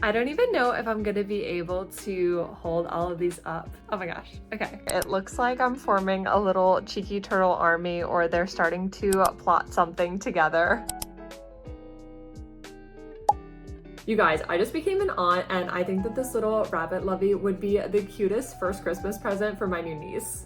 I don't even know if I'm gonna be able to hold all of these up. Oh my gosh, okay. It looks like I'm forming a little cheeky turtle army, or they're starting to plot something together. You guys, I just became an aunt and I think that this little rabbit lovey would be the cutest first Christmas present for my new niece.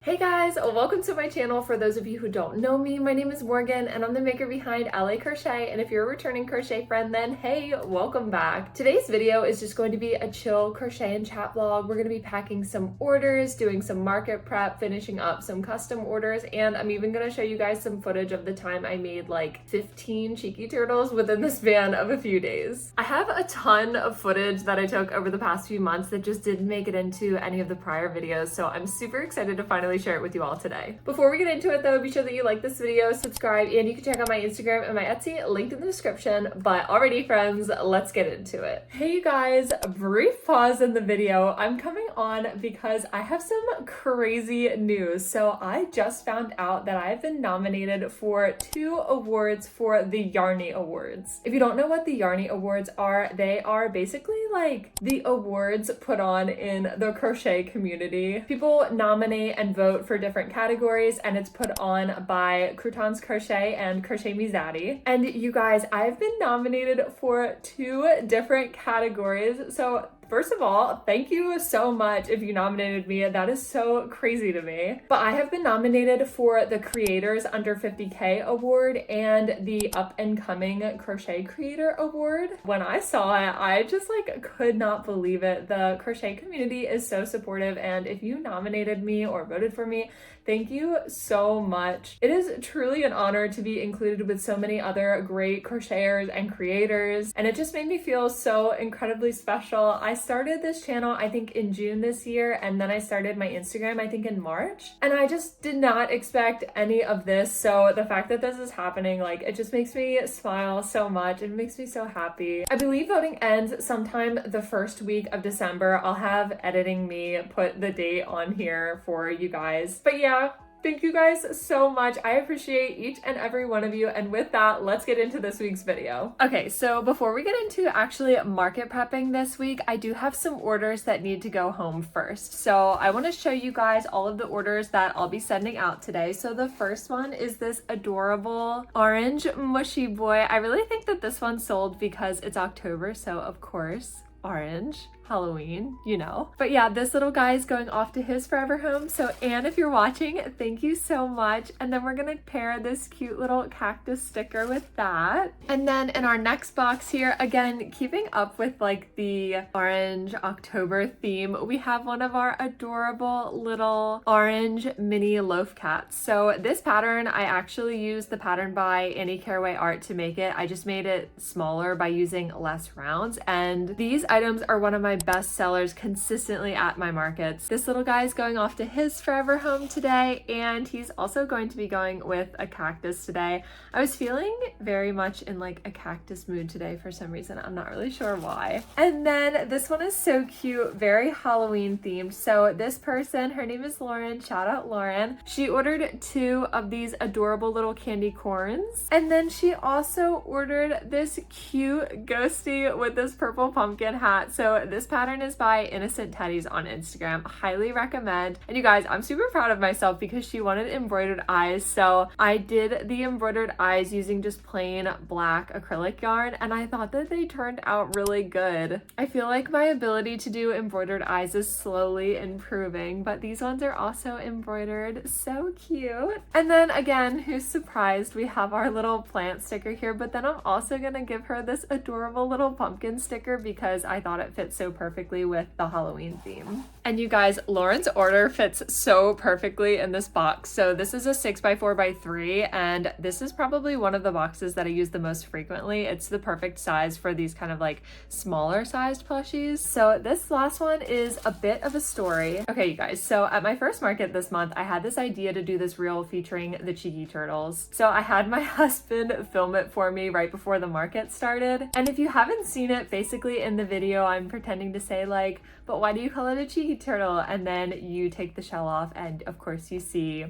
Hey guys, welcome to my channel. For those of you who don't know me, my name is Morgan and I'm the maker behind LA Crochet, and if you're a returning crochet friend, then hey, welcome back. Today's video is just going to be a chill crochet and chat vlog. We're going to be packing some orders, doing some market prep, finishing up some custom orders, and I'm even going to show you guys some footage of the time I made like 15 cheeky turtles within the span of a few days. I have a ton of footage that I took over the past few months that just didn't make it into any of the prior videos, so I'm super excited to finally share it with you all today. Before we get into it though, be sure that you like this video, subscribe, and you can check out my Instagram and my Etsy linked in the description. But alrighty friends, let's get into it. Hey you guys, a brief pause in the video. I'm coming on because I have some crazy news. So I just found out that I've been nominated for 2 awards for the Yarny Awards. If you don't know what the Yarny Awards are, they are basically like the awards put on in the crochet community. People nominate and vote for different categories, and it's put on by Croutons Crochet and Crochet Me Zaddy. And you guys, I've been nominated for 2 different categories. So first of all, thank you so much if you nominated me. That is so crazy to me. But I have been nominated for the Creators Under 50K Award and the Up and Coming Crochet Creator Award. When I saw it, I just like could not believe it. The crochet community is so supportive, and if you nominated me or voted for me, thank you so much. It is truly an honor to be included with so many other great crocheters and creators, and it just made me feel so incredibly special. I started this channel I think in June this year, and then I started my Instagram I think in March, and I just did not expect any of this. So the fact that this is happening, like, it just makes me smile so much. It makes me so happy. I believe voting ends sometime the first week of December. I'll have editing me put the date on here for you guys. But yeah, thank you guys so much. I appreciate each and every one of you. And with that, let's get into this week's video. Okay, so before we get into actually market prepping this week, I do have some orders that need to go home first. So I want to show you guys all of the orders that I'll be sending out today. So the first one is this adorable orange mushy boy. I really think that this one sold because it's October, so of course, orange. Halloween, you know. But yeah, this little guy is going off to his forever home. So Anne, if you're watching, thank you so much. And then we're gonna pair this cute little cactus sticker with that. And then in our next box here, again, keeping up with like the orange October theme, we have one of our adorable little orange mini loaf cats. So this pattern, I actually used the pattern by Annie Caraway Art to make it. I just made it smaller by using less rounds. And these items are one of my best sellers consistently at my markets. This little guy is going off to his forever home today, and he's also going to be going with a cactus today. I was feeling very much in like a cactus mood today for some reason. I'm not really sure why. And then this one is so cute, very Halloween themed. So this person, her name is Lauren, shout out Lauren. She ordered 2 of these adorable little candy corns, and then she also ordered this cute ghosty with this purple pumpkin hat. So this pattern is by Innocent Teddies on Instagram. Highly recommend. And you guys, I'm super proud of myself because she wanted embroidered eyes. So I did the embroidered eyes using just plain black acrylic yarn, and I thought that they turned out really good. I feel like my ability to do embroidered eyes is slowly improving, but these ones are also embroidered. So cute. And then again, who's surprised, we have our little plant sticker here, but then I'm also gonna give her this adorable little pumpkin sticker because I thought it fit so perfectly with the Halloween theme. And you guys, Lauren's order fits so perfectly in this box. So this is a 6x4x3, and this is probably one of the boxes that I use the most frequently. It's the perfect size for these kind of like smaller sized plushies. So this last one is a bit of a story. Okay, you guys, so at my first market this month, I had this idea to do this reel featuring the cheeky turtles. So I had my husband film it for me right before the market started. And if you haven't seen it, basically in the video, I'm pretending to say like, but why do you call it a cheeky turtle? And then you take the shell off, and of course you see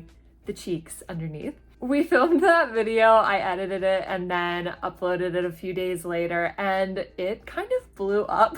the cheeks underneath. We filmed that video, I edited it, and then uploaded it a few days later, and it kind of blew up.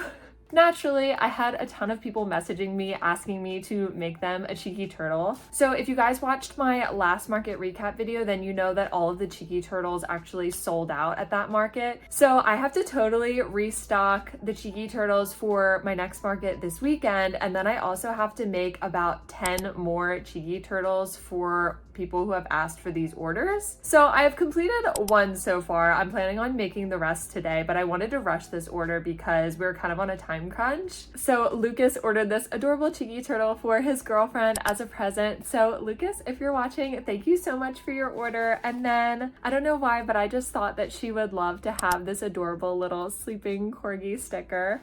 Naturally, I had a ton of people messaging me asking me to make them a cheeky turtle. So if you guys watched my last market recap video, then you know that all of the cheeky turtles actually sold out at that market. So I have to totally restock the cheeky turtles for my next market this weekend. And then I also have to make about 10 more cheeky turtles for people who have asked for these orders. So I have completed one so far. I'm planning on making the rest today, but I wanted to rush this order because we were kind of on a time crunch. So Lucas ordered this adorable cheeky turtle for his girlfriend as a present. So Lucas, if you're watching, thank you so much for your order. And then I don't know why, but I just thought that she would love to have this adorable little sleeping corgi sticker.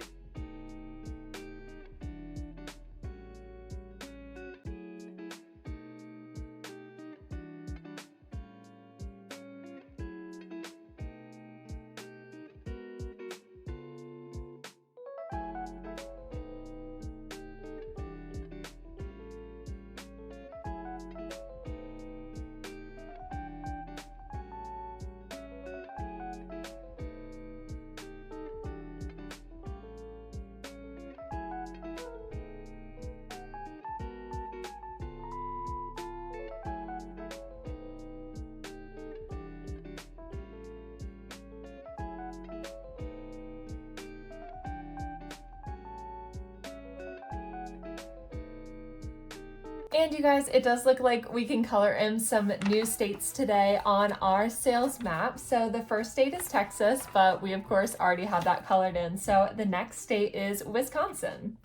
And you guys, it does look like we can color in some new states today on our sales map. So the first state is Texas, but we of course already have that colored in. So the next state is Wisconsin.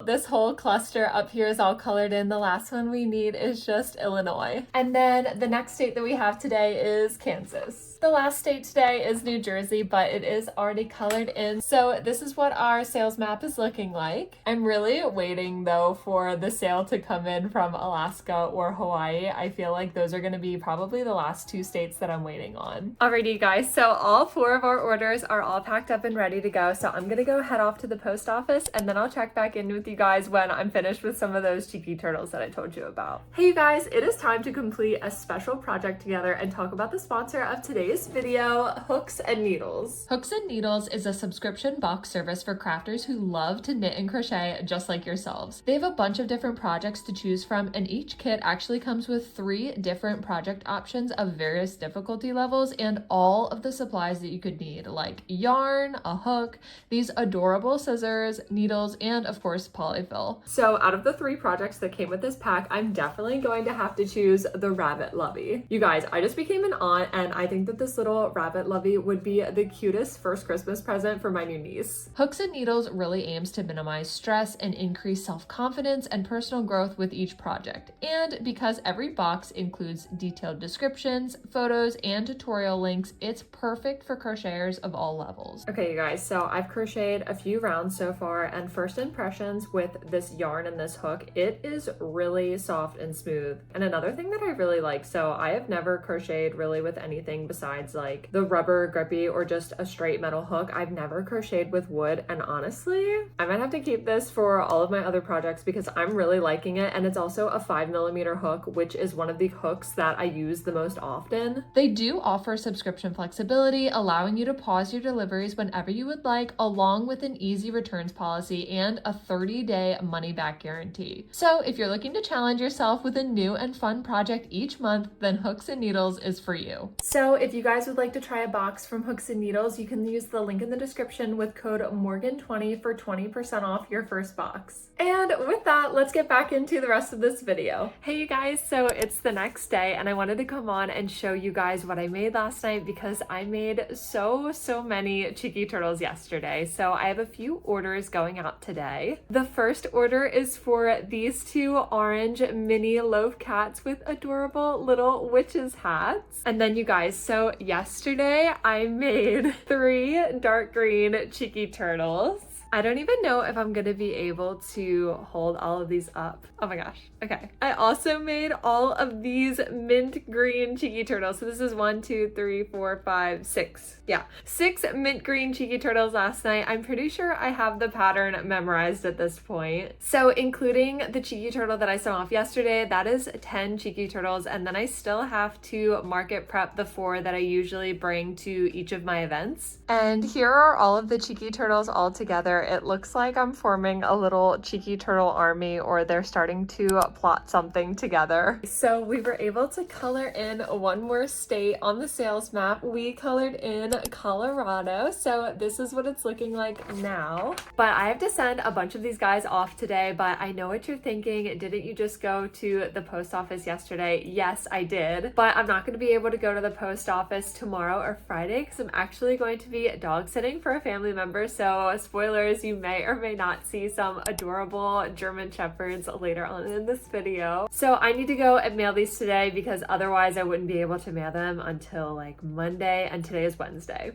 This whole cluster up here is all colored in. The last one we need is just Illinois. And then the next state that we have today is Kansas. The last state today is New Jersey, but it is already colored in. So this is what our sales map is looking like. I'm really waiting though for the sale to come in from Alaska or Hawaii. I feel like those are gonna be probably the last two states that I'm waiting on. Alrighty guys, so all 4 of our orders are all packed up and ready to go. So I'm gonna go head off to the post office and then I'll check back in with you guys when I'm finished with some of those cheeky turtles that I told you about. Hey you guys, it is time to complete a special project together and talk about the sponsor of today's video, Hooks and Needles. Hooks and Needles is a subscription box service for crafters who love to knit and crochet just like yourselves. They have a bunch of different projects to choose from, and each kit actually comes with 3 different project options of various difficulty levels and all of the supplies that you could need, like yarn, a hook, these adorable scissors, needles, and of course polyfill. So out of the 3 projects that came with this pack, I'm definitely going to have to choose the rabbit lovey. You guys, I just became an aunt and I think that this little rabbit lovey would be the cutest first Christmas present for my new niece. Hooks and Needles really aims to minimize stress and increase self-confidence and personal growth with each project. And because every box includes detailed descriptions, photos, and tutorial links, it's perfect for crocheters of all levels. Okay, you guys, so I've crocheted a few rounds so far, and first impressions with this yarn and this hook, it is really soft and smooth. And another thing that I really like, so I have never crocheted really with anything besides like the rubber grippy or just a straight metal hook. I've never crocheted with wood, and honestly, I might have to keep this for all of my other projects because I'm really liking it. And it's also a 5mm hook, which is one of the hooks that I use the most often. They do offer subscription flexibility, allowing you to pause your deliveries whenever you would like, along with an easy returns policy and a 30-day money-back guarantee. So if you're looking to challenge yourself with a new and fun project each month, then Hooks and Needles is for you. So if you guys would like to try a box from Hooks and Needles, you can use the link in the description with code Morgan20 for 20% off your first box. And with that, let's get back into the rest of this video. Hey you guys, so it's the next day and I wanted to come on and show you guys what I made last night because I made so many cheeky turtles yesterday. So I have a few orders going out today. The first order is for these 2 orange mini loaf cats with adorable little witches hats. And then you guys, so yesterday I made 3 dark green cheeky turtles. I don't even know if I'm gonna be able to hold all of these up. Oh my gosh, okay. I also made all of these mint green cheeky turtles. So this is 1, 2, 3, 4, 5, 6. Yeah, 6 mint green cheeky turtles last night. I'm pretty sure I have the pattern memorized at this point. So including the cheeky turtle that I sewed off yesterday, that is 10 cheeky turtles. And then I still have to market prep the 4 that I usually bring to each of my events. And here are all of the cheeky turtles all together. It looks like I'm forming a little cheeky turtle army, or they're starting to plot something together. So we were able to color in one more state on the sales map. We colored in Colorado. So this is what it's looking like now. But I have to send a bunch of these guys off today, but I know what you're thinking. Didn't you just go to the post office yesterday? Yes, I did. But I'm not going to be able to go to the post office tomorrow or Friday because I'm actually going to be dog sitting for a family member. So spoilers, you may or may not see some adorable German Shepherds later on in this video. So I need to go and mail these today because otherwise I wouldn't be able to mail them until like Monday, and today is Wednesday.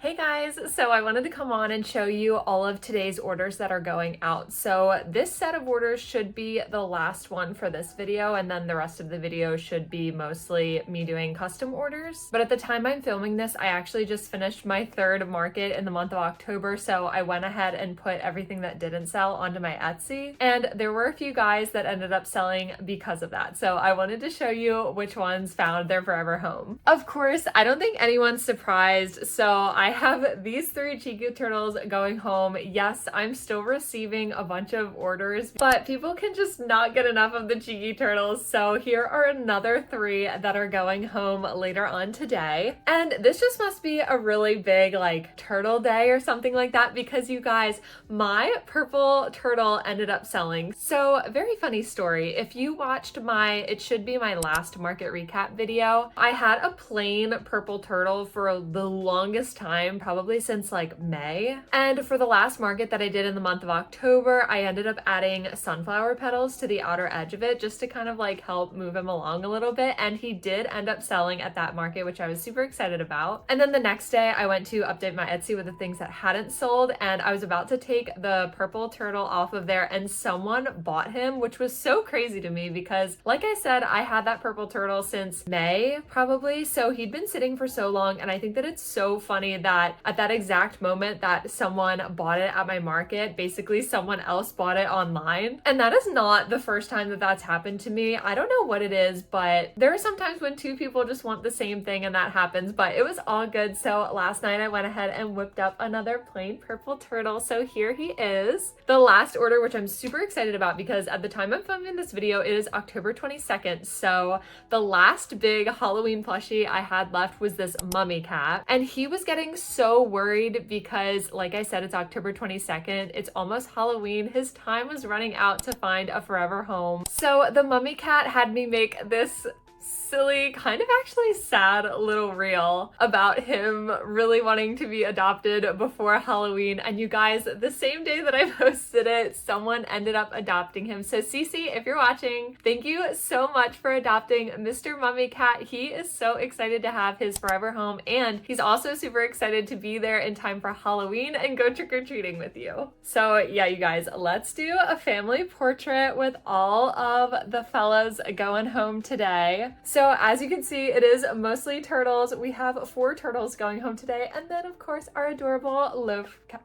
Hey guys, so I wanted to come on and show you all of today's orders that are going out. So this set of orders should be the last one for this video, and then the rest of the video should be mostly me doing custom orders. But at the time I'm filming this, I actually just finished my 3rd market in the month of October, so I went ahead and put everything that didn't sell onto my Etsy, and there were a few guys that ended up selling because of that. So I wanted to show you which ones found their forever home. Of course, I don't think anyone's surprised, so I have these 3 cheeky turtles going home. Yes, I'm still receiving a bunch of orders, but people can just not get enough of the cheeky turtles. So here are another 3 that are going home later on today. And this just must be a really big like turtle day or something like that, because you guys, my purple turtle ended up selling. So very funny story. If you watched it should be my last market recap video, I had a plain purple turtle for the longest time, probably since like May. And for the last market that I did in the month of October, I ended up adding sunflower petals to the outer edge of it just to kind of like help move him along a little bit. And he did end up selling at that market, which I was super excited about. And then the next day I went to update my Etsy with the things that hadn't sold, and I was about to take the purple turtle off of there and someone bought him, which was so crazy to me because like I said, I had that purple turtle since May probably. So he'd been sitting for so long, and I think that it's so funny that at that exact moment that someone bought it at my market, basically someone else bought it online. And that is not the first time that that's happened to me. I don't know what it is, but there are sometimes when 2 people just want the same thing and that happens, but it was all good. So last night I went ahead and whipped up another plain purple turtle. So here he is. The last order, which I'm super excited about because at the time I'm filming this video, it is October 22nd. So the last big Halloween plushie I had left was this mummy cat, and he was getting so worried because like I said, it's October 22nd. It's almost Halloween. His time was running out to find a forever home. So the mummy cat had me make this silly, kind of actually sad little reel about him really wanting to be adopted before Halloween. And you guys, the same day that I posted it, someone ended up adopting him. So Cece, if you're watching, thank you so much for adopting Mr. Mummy Cat. He is so excited to have his forever home, and he's also super excited to be there in time for Halloween and go trick-or-treating with you. So yeah, you guys, let's do a family portrait with all of the fellows going home today. So as you can see, it is mostly turtles. We have 4 turtles going home today, and then of course our adorable loaf cat.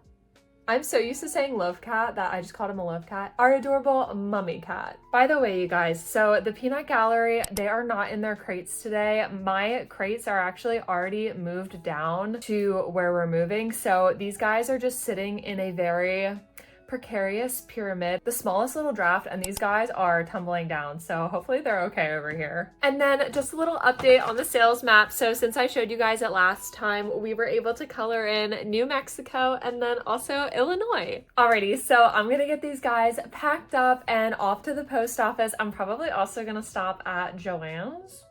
I'm so used to saying loaf cat that I just called him a loaf cat. Our adorable mummy cat. By the way, you guys, so the peanut gallery, they are not in their crates today. My crates are actually already moved down to where we're moving. So these guys are just sitting in a very Precarious Pyramid, the smallest little draft, and these guys are tumbling down, so hopefully they're okay over here. And then just a little update on the sales map. So since I showed you guys it last time, we were able to color in New Mexico and then also Illinois. Alrighty, so I'm gonna get these guys packed up and off to the post office. I'm probably also gonna stop at Joann's,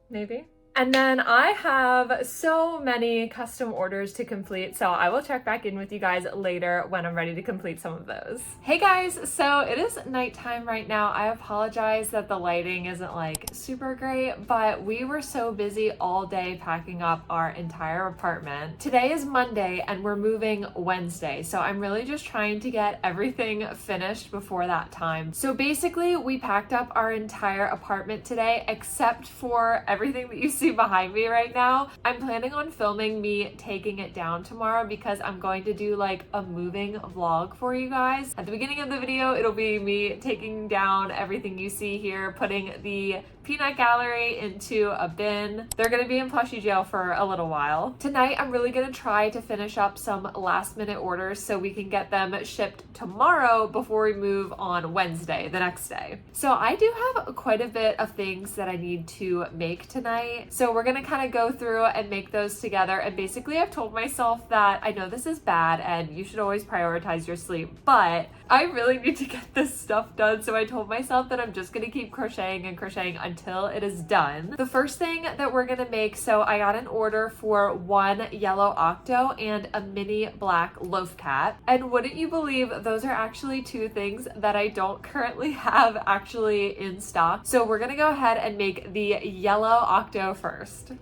maybe. And then I have so many custom orders to complete, so I will check back in with you guys later when I'm ready to complete some of those. Hey guys, so it is nighttime right now. I apologize that the lighting isn't like super great, but we were so busy all day packing up our entire apartment. Today is Monday and we're moving Wednesday, so I'm really just trying to get everything finished before that time. So basically, we packed up our entire apartment today except for everything that you see behind me right now. I'm planning on filming me taking it down tomorrow because I'm going to do like a moving vlog for you guys. At the beginning of the video, it'll be me taking down everything you see here, putting the peanut gallery into a bin. They're gonna be in plushie jail for a little while. Tonight, I'm really gonna try to finish up some last minute orders so we can get them shipped tomorrow before we move on Wednesday, the next day. So I do have quite a bit of things that I need to make tonight. So we're gonna kind of go through and make those together. And basically I've told myself that I know this is bad and you should always prioritize your sleep, but I really need to get this stuff done. So I told myself that I'm just gonna keep crocheting and crocheting until it is done. The first thing that we're gonna make, so I got an order for one yellow octo and a mini black loaf cat. And wouldn't you believe those are actually two things that I don't currently have actually in stock. So we're gonna go ahead and make the yellow octo first.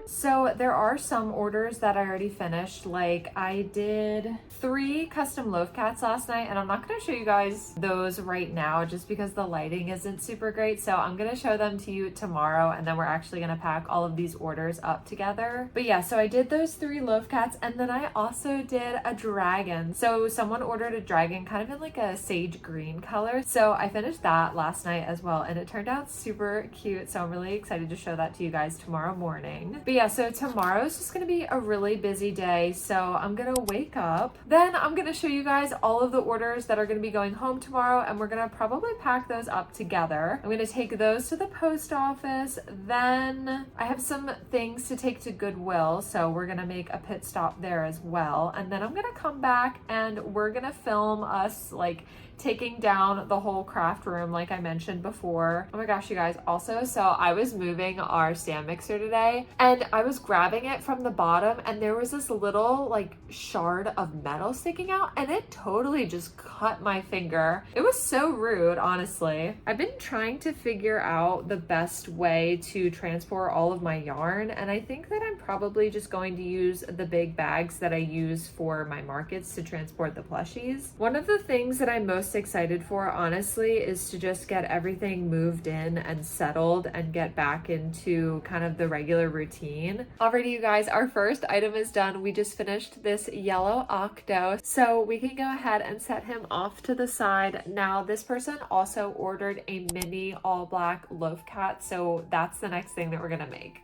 So there are some orders that I already finished. Like I did 3 custom loaf cats last night, and I'm not going to show you guys those right now just because the lighting isn't super great. So I'm going to show them to you tomorrow, and then we're actually going to pack all of these orders up together. But yeah, so I did those 3 loaf cats, and then I also did a dragon. So someone ordered a dragon kind of in like a sage green color. So I finished that last night as well, and it turned out super cute. So I'm really excited to show that to you guys tomorrow morning. But yeah, so tomorrow is just going to be a really busy day. So I'm going to wake up. Then I'm going to show you guys all of the orders that are going to be going home tomorrow, and we're going to probably pack those up together. I'm going to take those to the post office. Then I have some things to take to Goodwill, so we're going to make a pit stop there as well. And then I'm going to come back and we're going to film us like taking down the whole craft room like I mentioned before. Oh my gosh, you guys, also, so I was moving our stand mixer today and I was grabbing it from the bottom and there was this little like shard of metal sticking out and it totally just cut my finger. It was so rude, honestly. I've been trying to figure out the best way to transport all of my yarn, and I think that I'm probably just going to use the big bags that I use for my markets to transport the plushies. One of the things that I'm most excited for, honestly, is to just get everything moved in and settled and get back into kind of the regular routine. Alrighty, you guys, our first item is done. We just finished this yellow octo, so we can go ahead and set him off to the side. Now, this person also ordered a mini all black loaf cat, so that's the next thing that we're gonna make.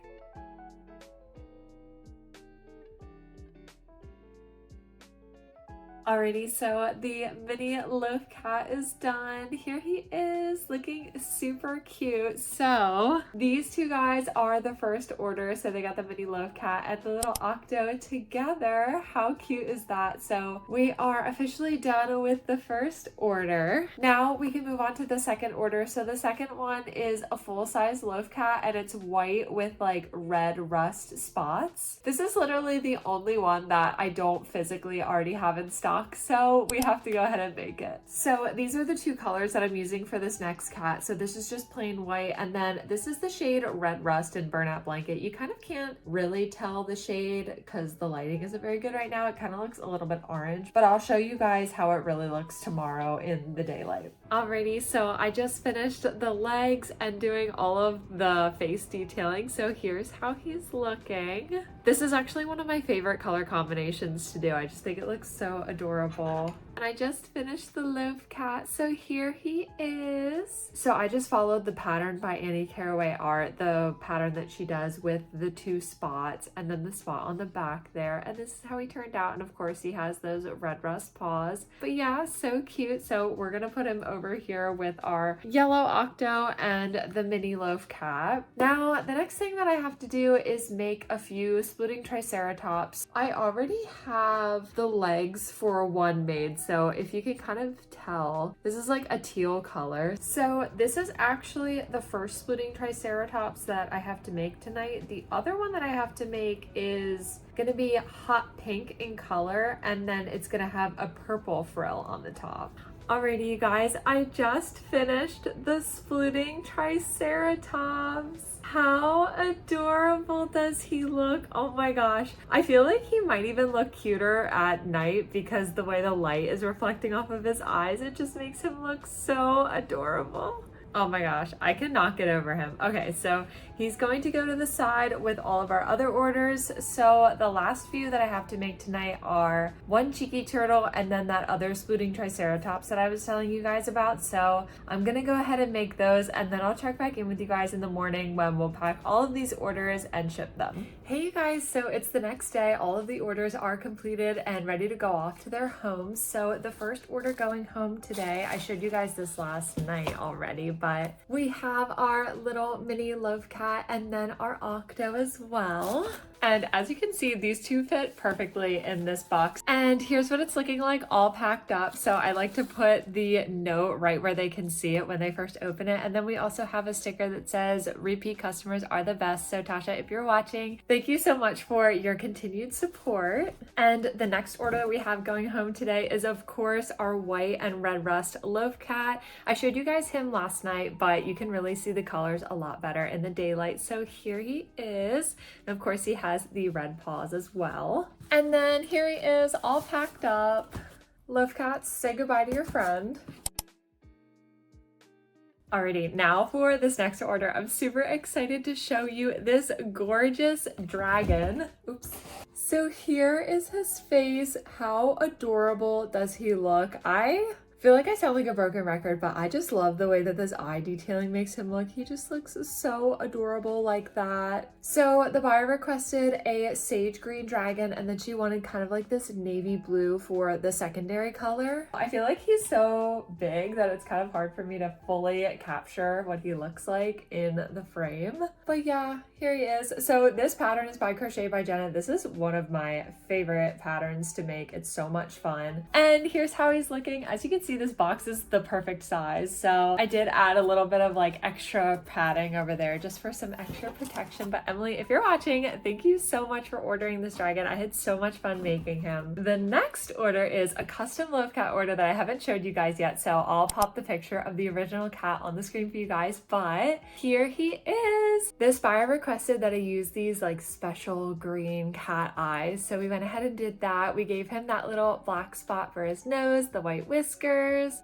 Alrighty, so the mini loaf cat is done. Here he is, looking super cute. So these two guys are the first order. So they got the mini loaf cat and the little octo together. How cute is that? So we are officially done with the first order. Now we can move on to the second order. So the second one is a full-size loaf cat and it's white with like red rust spots. This is literally the only one that I don't physically already have in stock, so we have to go ahead and make it. So these are the two colors that I'm using for this next cat. So this is just plain white, and then this is the shade Red Rust in Burnout Blanket. You kind of can't really tell the shade because the lighting isn't very good right now. It kind of looks a little bit orange, but I'll show you guys how it really looks tomorrow in the daylight. Alrighty, so I just finished the legs and doing all of the face detailing. So here's how he's looking. This is actually one of my favorite color combinations to do. I just think it looks so adorable. And I just finished the loaf cat, so here he is. So I just followed the pattern by Annie Caraway Art, the pattern that she does with the 2 spots and then the spot on the back there. And this is how he turned out. And of course he has those red rust paws. But yeah, so cute. So we're gonna put him over here with our yellow octo and the mini loaf cat. Now, the next thing that I have to do is make a few splitting triceratops. I already have the legs for one made, so if you can kind of tell, this is like a teal color. So this is actually the first splitting triceratops that I have to make tonight. The other one that I have to make is gonna be hot pink in color, and then it's gonna have a purple frill on the top. Alrighty, you guys, I just finished the splitting triceratops. How adorable does he look? Oh my gosh. I feel like he might even look cuter at night because the way the light is reflecting off of his eyes, it just makes him look so adorable. Oh my gosh, I cannot get over him. Okay, so he's going to go to the side with all of our other orders. So the last few that I have to make tonight are one cheeky turtle and then that other splitting triceratops that I was telling you guys about. So I'm gonna go ahead and make those, and then I'll check back in with you guys in the morning when we'll pack all of these orders and ship them. Hey you guys, so it's the next day. All of the orders are completed and ready to go off to their homes. So the first order going home today, I showed you guys this last night already, but we have our little mini loaf cat and then our octo as well. And as you can see, these two fit perfectly in this box. And here's what it's looking like all packed up. So I like to put the note right where they can see it when they first open it. And then we also have a sticker that says repeat customers are the best. So Tasha, if you're watching, thank you so much for your continued support. And the next order that we have going home today is of course our white and red rust loaf cat. I showed you guys him last night, but you can really see the colors a lot better in the daylight. So here he is. And of course he has the red paws as well. And then here he is all packed up. Loaf cats, say goodbye to your friend. Alrighty, now for this next order, I'm super excited to show you this gorgeous dragon. Oops. So here is his face. How adorable does he look? I feel like I sound like a broken record, but I just love the way that this eye detailing makes him look. He just looks so adorable like that. So the buyer requested a sage green dragon, and then she wanted kind of like this navy blue for the secondary color. I feel like he's so big that it's kind of hard for me to fully capture what he looks like in the frame. But yeah, here he is. So this pattern is by Crochet by Jenna. This is one of my favorite patterns to make. It's so much fun. And here's how he's looking. As you can see, this box is the perfect size. So I did add a little bit of like extra padding over there just for some extra protection. But Emily, if you're watching, thank you so much for ordering this dragon. I had so much fun making him. The next order is a custom loaf cat order that I haven't showed you guys yet. So I'll pop the picture of the original cat on the screen for you guys. But here he is. This buyer requested that I use these like special green cat eyes. So we went ahead and did that. We gave him that little black spot for his nose, the white whiskers,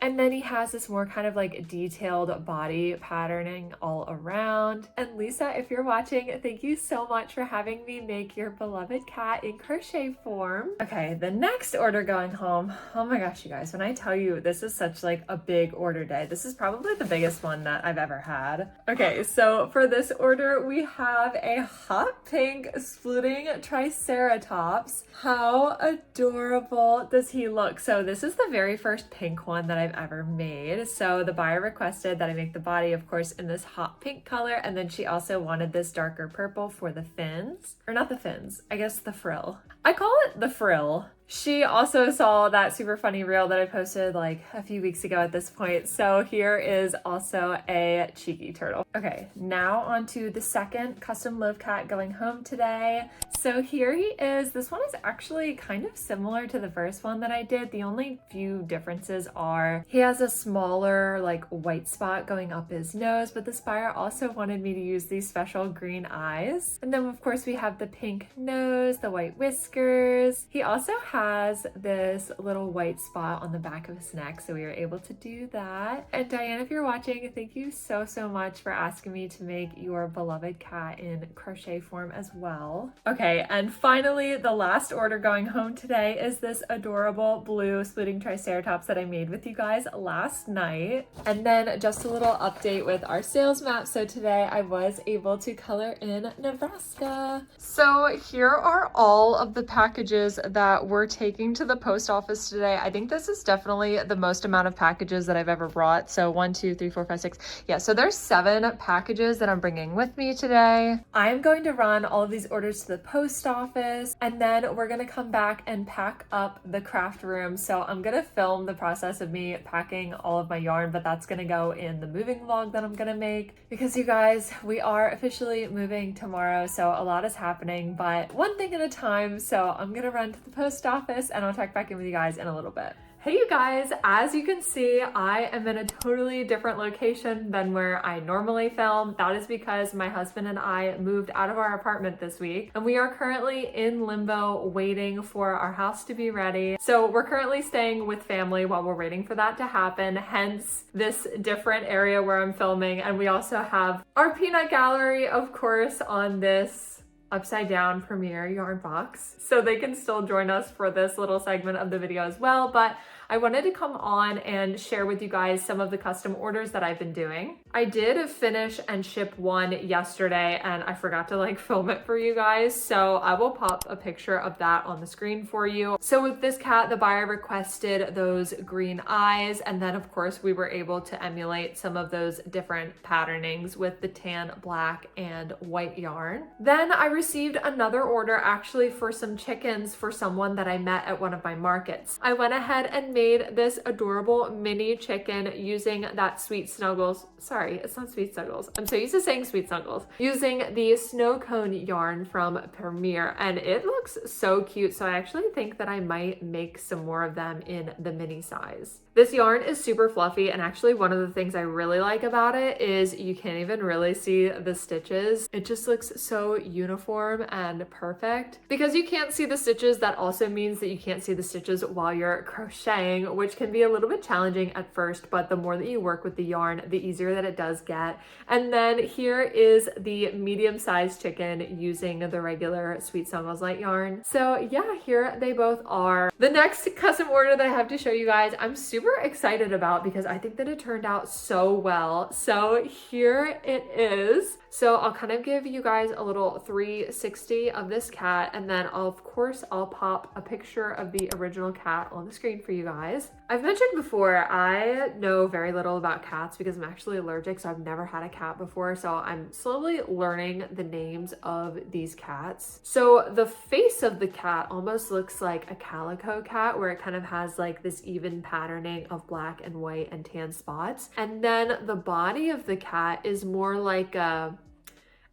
and then he has this more kind of like detailed body patterning all around. And Lisa, if you're watching, thank you so much for having me make your beloved cat in crochet form. Okay, the next order going home. Oh my gosh, you guys, when I tell you this is such like a big order day, this is probably the biggest one that I've ever had. Okay, so for this order, we have a hot pink splitting triceratops. How adorable does he look? So this is the very first pink one that I've ever made. So the buyer requested that I make the body, of course, in this hot pink color, and then she also wanted this darker purple for the fins. Or not the fins, I guess the frill. I call it the frill. She also saw that super funny reel that I posted like a few weeks ago at this point. So here is also a cheeky turtle. Okay, now on to the second custom loaf cat going home today. So here he is. This one is actually kind of similar to the first one that I did. The only few differences are he has a smaller like white spot going up his nose, but this buyer also wanted me to use these special green eyes. And then of course we have the pink nose, the white whiskers. He also has has this little white spot on the back of his neck, so we were able to do that. And Diane, if you're watching, thank you so much for asking me to make your beloved cat in crochet form as well. Okay, and finally, the last order going home today is this adorable blue splitting triceratops that I made with you guys last night. And then just a little update with our sales map. So today I was able to color in Nebraska. So here are all of the packages that we're taking to the post office today. I think this is definitely the most amount of packages that I've ever brought. So 1, 2, 3, 4, 5, 6. Yeah, so there's 7 packages that I'm bringing with me today. I'm going to run all of these orders to the post office, and then we're gonna come back and pack up the craft room. So I'm gonna film the process of me packing all of my yarn, but that's gonna go in the moving vlog that I'm gonna make, because you guys, we are officially moving tomorrow, so a lot is happening, but one thing at a time. So I'm gonna run to the post office and I'll check back in with you guys in a little bit. Hey you guys, as you can see, I am in a totally different location than where I normally film. That is because my husband and I moved out of our apartment this week, and we are currently in limbo waiting for our house to be ready. So we're currently staying with family while we're waiting for that to happen, hence this different area where I'm filming. And we also have our peanut gallery, of course, on this upside down premiere yarn box, so they can still join us for this little segment of the video as well. But I wanted to come on and share with you guys some of the custom orders that I've been doing. I did finish and ship one yesterday, and I forgot to film it for you guys, so I will pop a picture of that on the screen for you. So with this cat, the buyer requested those green eyes, and then of course we were able to emulate some of those different patternings with the tan, black, and white yarn. Then I received another order actually for some chickens for someone that I met at one of my markets. I went ahead and made this adorable mini chicken using that Sweet Snuggles, sorry, it's not Sweet Snuggles, I'm so used to saying Sweet Snuggles, using the snow cone yarn from Premier, and it looks so cute. So I actually think that I might make some more of them in the mini size. This yarn is super fluffy, and actually one of the things I really like about it is you can't even really see the stitches. It just looks so uniform and perfect. Because you can't see the stitches, that also means that you can't see the stitches while you're crocheting, which can be a little bit challenging at first, but the more that you work with the yarn, the easier that it does get. And then here is the medium-sized chicken using the regular Sweet Snuggles light yarn. So yeah, here they both are. The next custom order that I have to show you guys, I'm super excited about because I think that it turned out so well. So here it is. So I'll kind of give you guys a little 360 of this cat, and then of course I'll pop a picture of the original cat on the screen for you guys. I've mentioned before, I know very little about cats because I'm actually allergic, so I've never had a cat before. So I'm slowly learning the names of these cats. So the face of the cat almost looks like a calico cat, where it kind of has this even patterning of black and white and tan spots. And then the body of the cat is more like a,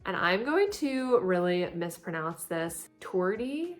and I'm going to really mispronounce this, tortoises?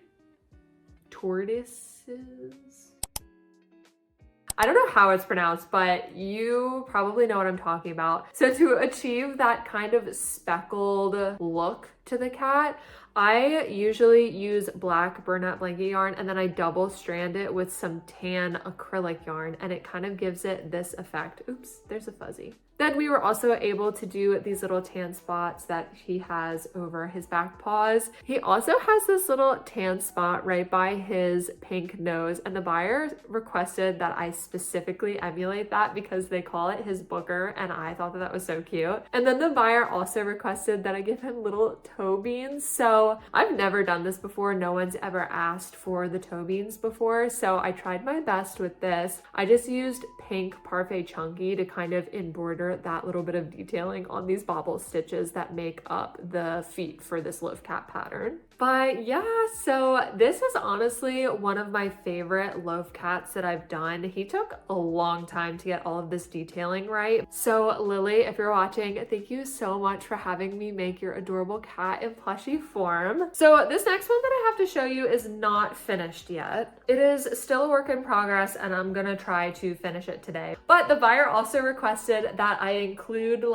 I don't know how it's pronounced, but you probably know what I'm talking about. So to achieve that kind of speckled look to the cat, I usually use black burlap blanket yarn, and then I double strand it with some tan acrylic yarn, and it kind of gives it this effect. Oops, there's a fuzzy. Then we were also able to do these little tan spots that he has over his back paws. He also has this little tan spot right by his pink nose, and the buyer requested that I specifically emulate that because they call it his booger, and I thought that was so cute. And then the buyer also requested that I give him little toe beans. So I've never done this before. No one's ever asked for the toe beans before, so I tried my best with this. I just used pink Parfait Chunky to kind of embroider that little bit of detailing on these bobble stitches that make up the feet for this loaf cat pattern. But yeah, so this is honestly one of my favorite loaf cats that I've done. He took a long time to get all of this detailing right. So Lily, if you're watching, thank you so much for having me make your adorable cat in plushy form. So this next one that I have to show you is not finished yet. It is still a work in progress, and I'm gonna try to finish it today. But the buyer also requested that I include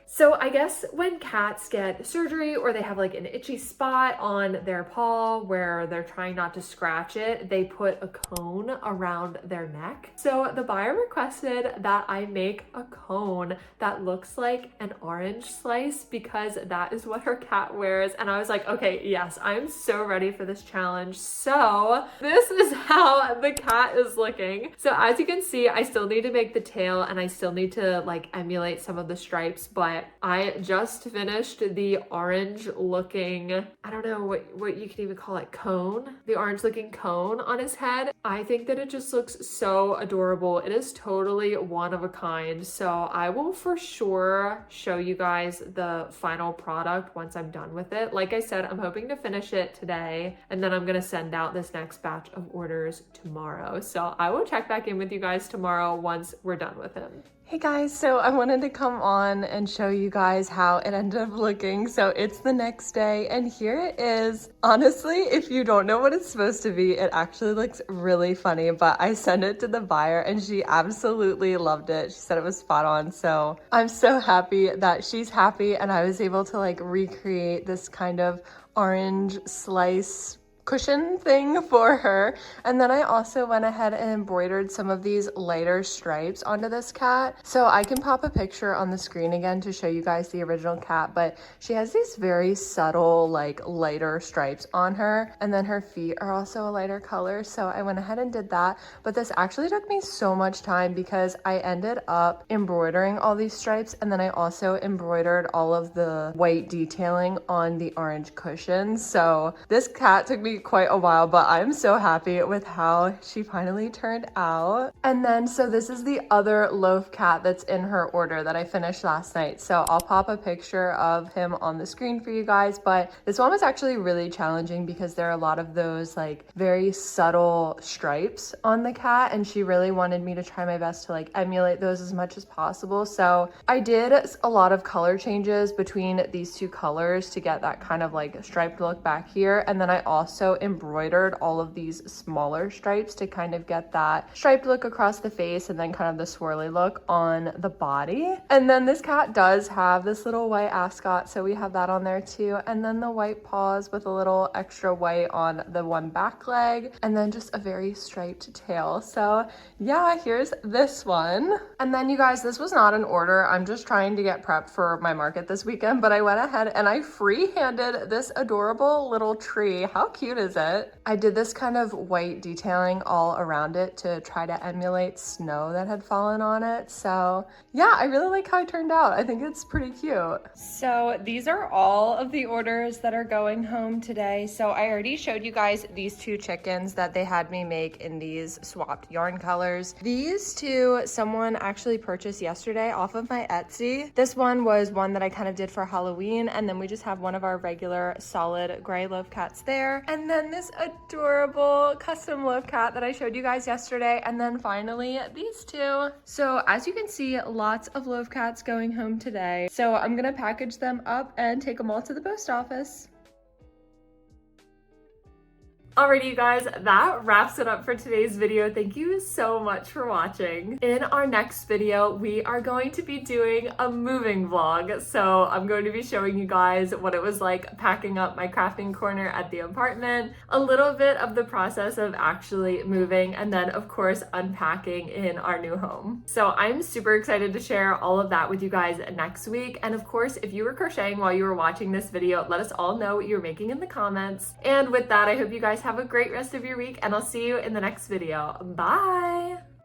so I guess when cats get surgery or they have an itchy spot on on their paw where they're trying not to scratch it, they put a cone around their neck. So the buyer requested that I make a cone that looks like an orange slice because that is what her cat wears. And I was like, okay, yes, I'm so ready for this challenge. So this is how the cat is looking. So as you can see, I still need to make the tail and I still need to like emulate some of the stripes, but I just finished the orange looking, I don't know what you can even call it, cone, the orange looking cone on his head. I think that it just looks so adorable. It is totally one of a kind. So I will for sure show you guys the final product once I'm done with it. Like I said, I'm hoping to finish it today and then I'm gonna send out this next batch of orders tomorrow. So I will check back in with you guys tomorrow once we're done with him. Hey guys, so I wanted to come on and show you guys how it ended up looking. So it's the next day and here it is. Honestly, if you don't know what it's supposed to be, it actually looks really funny, but I sent it to the buyer and she absolutely loved it. She said it was spot on. So I'm so happy that she's happy and I was able to like recreate this kind of orange slice cushion thing for her. And then I also went ahead and embroidered some of these lighter stripes onto this cat. So I can pop a picture on the screen again to show you guys the original cat, but she has these very subtle like lighter stripes on her, and then her feet are also a lighter color. So I went ahead and did that, but this actually took me so much time because I ended up embroidering all these stripes and then I also embroidered all of the white detailing on the orange cushions. So this cat took me quite a while, but I'm so happy with how she finally turned out. And then so this is the other loaf cat that's in her order that I finished last night. So I'll pop a picture of him on the screen for you guys, but this one was actually really challenging because there are a lot of those like very subtle stripes on the cat and she really wanted me to try my best to like emulate those as much as possible. So I did a lot of color changes between these two colors to get that kind of like striped look back here, and then I also embroidered all of these smaller stripes to kind of get that striped look across the face and then kind of the swirly look on the body. And then this cat does have this little white ascot, so we have that on there too, and then the white paws with a little extra white on the one back leg, and then just a very striped tail. So yeah, here's this one. And then you guys, this was not an order, I'm just trying to get prepped for my market this weekend, but I went ahead and I free-handed this adorable little tree. How cute is it? I did this kind of white detailing all around it to try to emulate snow that had fallen on it. So yeah, I really like how it turned out. I think it's pretty cute. So these are all of the orders that are going home today. So I already showed you guys these two chickens that they had me make in these swapped yarn colors. These two, someone actually purchased yesterday off of my Etsy. This one was one that I kind of did for Halloween, and then we just have one of our regular solid gray loaf cats there. And then this adorable custom loaf cat that I showed you guys yesterday, and then finally these two. So as you can see, lots of loaf cats going home today. So I'm gonna package them up and take them all to the post office. Alrighty, you guys, that wraps it up for today's video. Thank you so much for watching. In our next video, we are going to be doing a moving vlog. So I'm going to be showing you guys what it was like packing up my crafting corner at the apartment, a little bit of the process of actually moving, and then of course unpacking in our new home. So I'm super excited to share all of that with you guys next week. And of course, if you were crocheting while you were watching this video, let us all know what you're making in the comments. And with that, I hope you guys have a great rest of your week, and I'll see you in the next video. Bye!